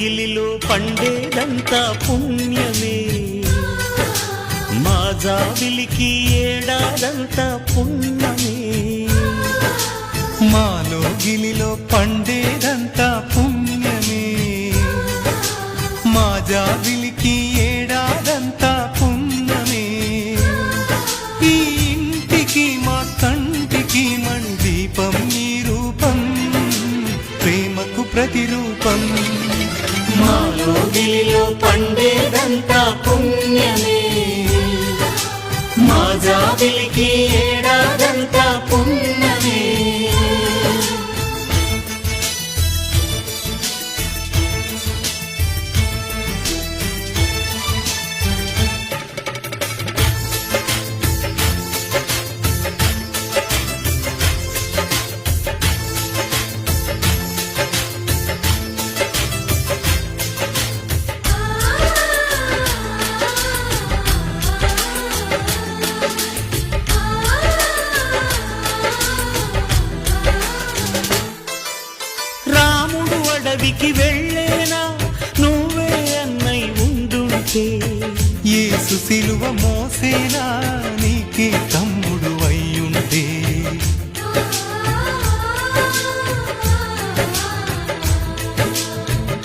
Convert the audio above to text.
లోగిలిలో పండేదంతా పుణ్యమే, మా జాబిలికి ఏడాదంతా పుణ్యమే. మా లోగిలిలో పండేదంతా పుణ్యమే, మా జాబిలికి ఏడాదంతా పుణ్యమే. ఈ ఇంటికి మా కంటికి మందీపం ఈ రూపం, ప్రేమకు ప్రతిరూపం. మా లోగిలిలో పండేదంతా పుణ్యమే, మా జాబిలికి ఏడాదంతా పుణ్యమే. అడవికి వెళ్ళేనా నువ్వే అన్నై ఉండుంటే, యేసు సిలువ మోసేనా నీకే తమ్ముడు